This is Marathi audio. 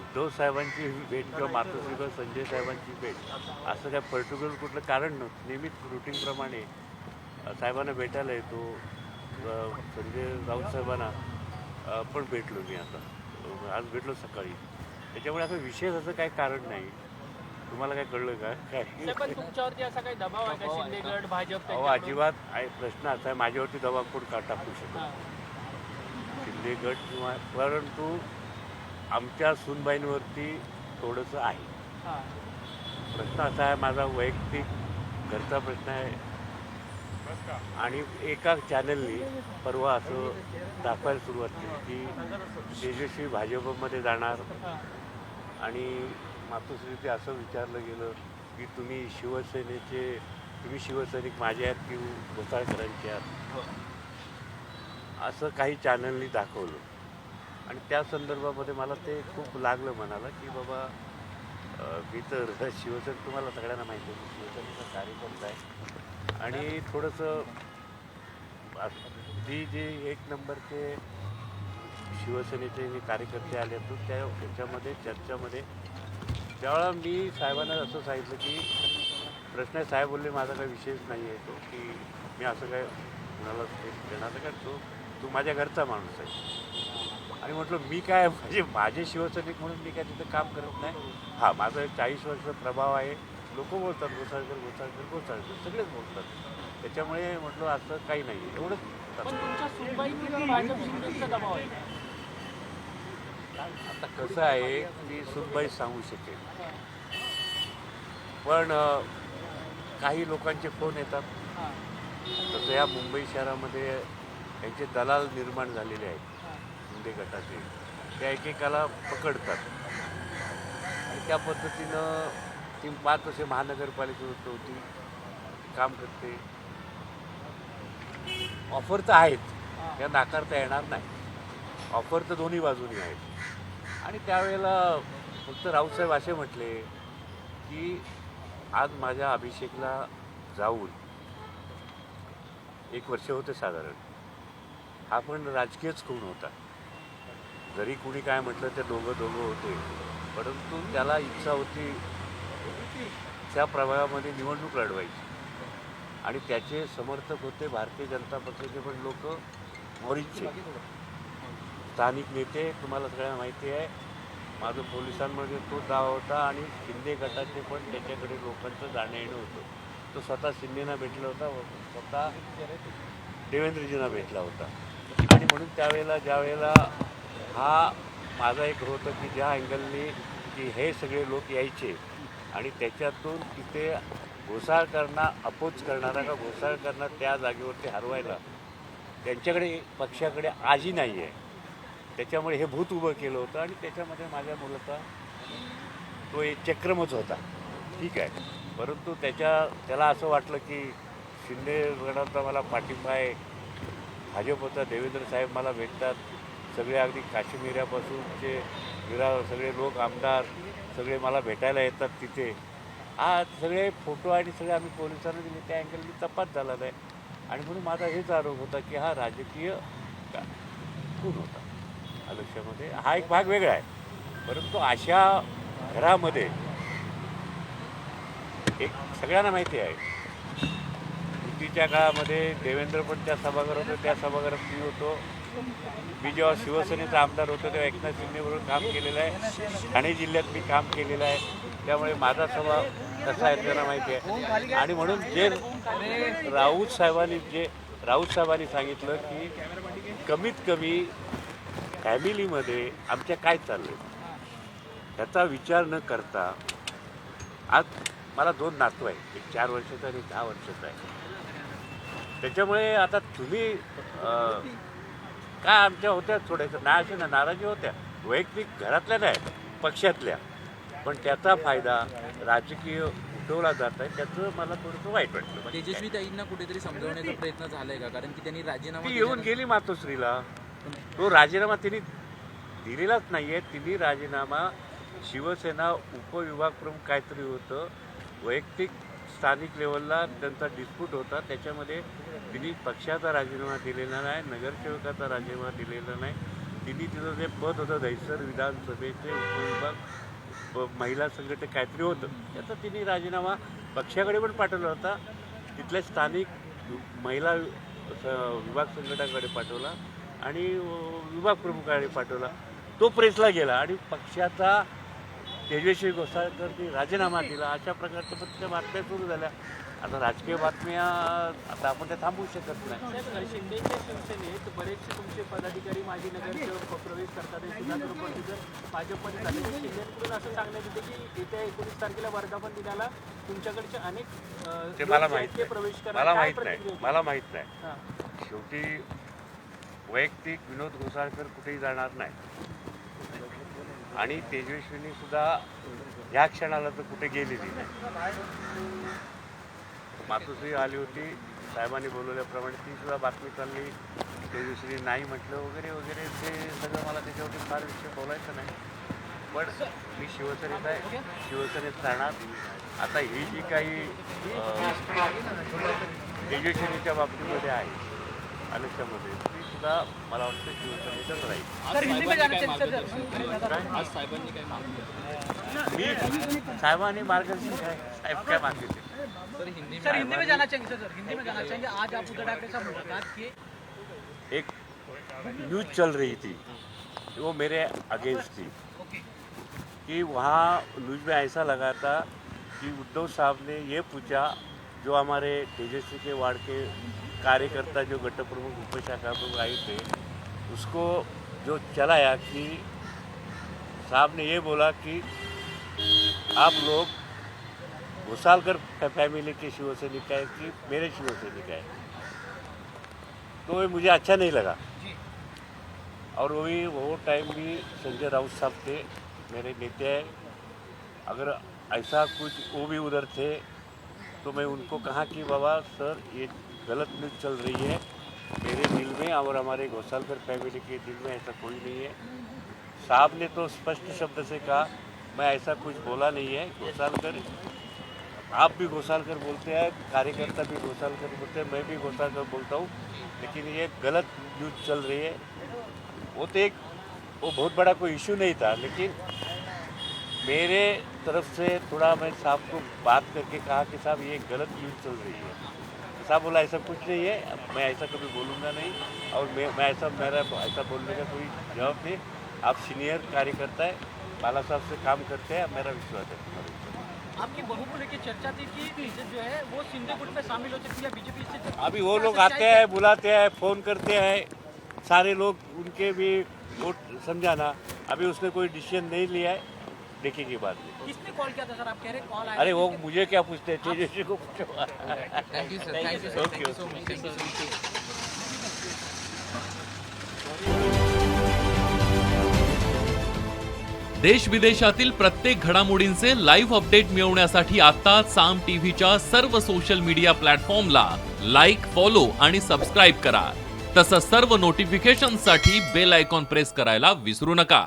उद्धव साहेबांची भेट किंवा मातोश्री किंवा संजय साहेबांची भेट असं काय पर्टिक्युलर कुठलं कारण नव्हतं. नेहमीच रुटीनप्रमाणे साहेबांना भेटायला येतो. संजय राऊत साहेबांना पण भेटलो मी आता. आज भेटलो सकाळी. त्याच्यामुळे असं विशेष असं काही कारण नाही. तुम्हाला काय कळलं का काय? पण तुमच्यावरती असा काही दबाव आहे का? शिंदे गट भाजप अहो अजिबात आहे. प्रश्न असा आहे, माझ्यावरती दबाव कोण का टाकू शकत? शिंदे गट किंवा परंतु आमच्या सूनबाईंवरती थोडंसं आहे. प्रश्न असा आहे, माझा वैयक्तिक घरचा प्रश्न आहे. आणि एका चॅनलनी परवा असं दाखवायला सुरुवात केली की तेजस्वी भाजपमध्ये जाणार आणि मातोश्री ते असं विचारलं गेलं की तुम्ही शिवसैनिक माझे आहेत की घोसाळकरांचे आहात, असं काही चॅनलनी दाखवलं. आणि त्या संदर्भामध्ये मला ते खूप लागलं मनाला की बाबा मी तर शिवसेना, तुम्हाला सगळ्यांना माहिती आहे, शिवसेनेचा कार्यकर्ता आहे. आणि थोडंसं जे एक नंबरचे शिवसेनेचे जे कार्यकर्ते आले होते त्याच्यामध्ये चर्चामध्ये त्यावेळेला मी साहेबांना असं सांगितलं की प्रश्न साहेब बोलले माझा काही विषयच नाही आहे तो, की मी असं काय कुणाला देणार काय, तू माझ्या घरचा माणूस आहे. आणि म्हटलं मी काय माझे शिवसैनिक म्हणून मी काय तिथं काम करत नाही. हां, माझा 40 वर्ष प्रभाव आहे. लोक बोलतात घोसाळकर सगळेच बोलतात. त्याच्यामुळे म्हटलं असं काही नाही, एवढंच. आता कसं आहे, मी सुनबाई सांगू शकेल, पण काही लोकांचे फोन येतात. तसं या मुंबई शहरामध्ये यांचे दलाल निर्माण झालेले आहेत. शिंदे गटाचे त्या एकेकाला पकडतात आणि त्या पद्धतीनं ती 5 वर्षे महानगरपालिकेत होती, काम करते. ऑफर तर आहेत, त्या नाकारता येणार नाही. ऑफर तर दोन्ही बाजूनी आहेत. आणि त्यावेळेला फक्त राऊतसाहेब असे म्हटले की आज माझ्या अभिषेकला जाऊन 1 वर्ष होते साधारण. हा पण राजकीयच खून होता. जरी कुणी काय म्हटलं ते दोघं होते, परंतु त्याला इच्छा होती त्या प्रभागामध्ये निवडणूक लढवायची. आणि त्याचे समर्थक होते भारतीय जनता पक्षाचे पण लोक, मोरीचे स्थानिक नेते. तुम्हाला सगळ्यांना माहिती आहे, माझं पोलिसांमध्ये तो दावा होता. आणि शिंदे गटाचे पण त्याच्याकडे लोकांचं जाणं येणं होतं. तो स्वतः शिंदेना भेटला होता, स्वतः देवेंद्रजींना भेटला होता. आणि म्हणून ज्यावेळेला हा माझा एक होतं की ज्या अँगलनी की हे सगळे लोक यायचे आणि त्याच्यातून तिथे घोसाळकरांना अपोज करणारा का घोसाळकरांना त्या जागेवरती हरवायला त्यांच्याकडे पक्षाकडे आजी नाही आहे. त्याच्यामुळे हे भूत उभं केलं होतं. आणि त्याच्यामध्ये माझ्या मुलाचा तो एक चक्रमच होता, ठीक आहे. परंतु त्याला असं वाटलं की शिंदे गटाचा मला पाठिंबा आहे, भाजपचा देवेंद्र साहेब मला भेटतात, सगळे अगदी काश्मीरापासूनचे सगळे लोक, आमदार सगळे मला भेटायला येतात तिथे. सगळे फोटो आणि सगळे आम्ही पोलिसांना दिले. त्या अँगलनी तपास झाला नाही. आणि म्हणून माझा हेच आरोप होता की हा राजकीय खून होता. आयुष्यामध्ये हा एक भाग वेगळा आहे. परंतु अशा घरामध्ये एक सगळ्यांना माहिती आहे, युतीच्या काळामध्ये देवेंद्र पण त्या सभागृहात होतो, त्या सभागृहात मी होतो. मी जेव्हा शिवसेनेचा आमदार होतो तेव्हा एकनाथ शिंदेबरोबर काम केलेलं आहे. ठाणे जिल्ह्यात मी काम केलेलं आहे. त्यामुळे माझा स्वभाव कसा आहे त्यांना माहिती आहे. आणि म्हणून जे राऊत साहेबांनी सांगितलं की कमीत कमी फॅमिलीमध्ये आमच्या काय चाललं आहे ह्याचा विचार न करता, आज मला 2 नातू आहेत, एक 4 वर्षाचा आणि 10 वर्षाचा आहे. त्याच्यामुळे आता तुम्ही काय आमच्या होत्या थोड्याशा नाराजी होत्या, वैयक्तिक घरातल्या नाही, पक्षातल्या. पण त्याचा फायदा राजकीय उठवला जात आहे, त्याचं मला थोडंसं वाईट वाटलं. तेजस्वी ताईंना कुठेतरी समजवण्याचा प्रयत्न झालाय का? कारण की त्यांनी राजीनामा येऊन गेली मातोश्रीला. तो राजीनामा तिने दिलेलाच नाही आहे. तिने राजीनामा शिवसेना उपविभाग प्रमुख काहीतरी होतं, वैयक्तिक स्थानिक लेवलला त्यांचा डिस्प्यूट होता. त्याच्यामध्ये तिने पक्षाचा राजीनामा दिलेला नाही, नगरसेवकाचा राजीनामा दिलेला नाही. तिने तिचं जे पद होतं दहिसर विधानसभेचे उपविभाग महिला संघटक काहीतरी होतं त्याचा तिने राजीनामा पक्षाकडे पण पाठवला होता, तिथल्या स्थानिक महिला विभाग संघटनाकडे पाठवला आणि विभाग प्रमुखाकडे पाठवला. तो प्रेसला गेला आणि पक्षाचा तेजस्वी घोसाळकरनी राजीनामा दिला. अशा प्रकारच्या त्या बातम्या सुरू झाल्या. आता राजकीय बातम्या आता आपण त्या थांबवू शकत नाही. साहेब, शिंदेच्या शिवसेनेत बरेचसे तुमचे पदाधिकारी माजी नगरसेवक प्रवेश करतात. सुधाकर पण जर भाजपमध्ये झाले तर शिंदेकडून असं सांगण्यात येते की येत्या 19 तारखेला वर्धापन दिनाला तुमच्याकडचे अनेक ते मला लोक माहित आहेत ते प्रवेश नाही, करणार. मला काय माहित प्रतिक्रिया नाही, होती? मला माहित नाही. हां. शेवटी वैयक्तिक विनोद घोसाळकर कुठेही जाणार नाही आणि तेजस्विनी सुद्धा ह्या क्षणाला तर कुठे गेलेली नाही. मातोश्री आली होती, साहेबांनी बोलवल्याप्रमाणे ती सुद्धा बातमी चालली, तेजस्विनी नाही म्हटलं वगैरे वगैरे. ते सगळं मला त्याच्यावरती फार विषय बोलायचं नाही. पण मी शिवसेनेत आहे, शिवसेनेत राहणार. आता ही जी काही तेजस्विनीच्या बाबतीमध्ये आहे आयुष्यामध्ये ती सुद्धा मला वाटतं शिवसेनेतच राहील. आज साहेबांनी काय मागणी मी साहेबांनी मार्गदर्शन काय साहेब काय मागितले. सर हिंदी सर हिंदी में जाना चाहेंगे सर हिंदी में जाना चाहेंगे. आज आप उद्धव ठाकरे साहब मुलाकात किए. एक न्यूज़ चल रही थी वो मेरे अगेंस्ट थी कि वहाँ न्यूज़ में ऐसा लगा था कि उद्धव साहब ने ये पूछा, जो हमारे तेजस्वी के वार्ड के कार्यकर्ता जो गट प्रमुख उपशाखा प्रमुख आए थे उसको जो चलाया कि साहब ने ये बोला कि आप लोग घोसालकर फैमिली के शिवसैनिक है कि मेरे शिवसैनिक है. तो ये मुझे अच्छा नहीं लगा. और वो टाइम भी संजय राउत साहब थे, मेरे नेता है. अगर ऐसा कुछ वो भी उधर थे तो मैं उनको कहा कि बाबा सर ये गलत न्यूज़ चल रही है. मेरे दिल में और हमारे घोसालकर फैमिली के दिल में ऐसा कोई नहीं है. साहब ने तो स्पष्ट शब्द से कहा मैं ऐसा कुछ बोला नहीं है. घोसालकर आप भी घोसालकर बोलते हैं, कार्यकर्ता भी घोसालकर बोलते हैं, मैं भी घोसालकर बोलता हूँ, लेकिन ये गलत न्यूज़ चल रही है. वो बहुत बड़ा कोई इशू नहीं था, लेकिन मेरे तरफ से थोड़ा मैं साहब को बात करके कहा कि साहब ये गलत न्यूज़ चल रही है. साहब बोला ऐसा कुछ नहीं है, मैं ऐसा कभी बोलूँगा नहीं और मैं ऐसा मेरा ऐसा बोलने का कोई जवाब नहीं. आप सीनियर कार्यकर्ता है, बाला साहब से काम करते हैं, मेरा विश्वास है तुम्हारे ऊपर. आपकी बहू को लेकर चर्चा थी कि बीजेपी जो है वो शिंदे गुट में शामिल हो सकती है बीजेपी से. अभी वो लोग आते हैं, बुलाते हैं, फ़ोन करते हैं, सारे लोग उनके भी वोट समझाना. अभी उसने कोई डिसीजन नहीं लिया है, देखेंगे बाद में. किसने कॉल किया था सर, आप कह रहे कॉल आया. अरे वो मुझे क्या पूछते हैं, तेजस्वी को पूछो. Thank you sir, thank you sir, thank you so much, thank you so much. देश विदेशातील प्रत्येक घडामोडींचे लाईव्ह अपडेट मिळवण्यासाठी आता साम टीव्हीच्या सर्व सोशल मीडिया प्लॅटफॉर्मला लाईक, फॉलो आणि सबस्क्राईब करा. तसंच सर्व नोटिफिकेशनसाठी बेल आयकॉन प्रेस करायला विसरू नका.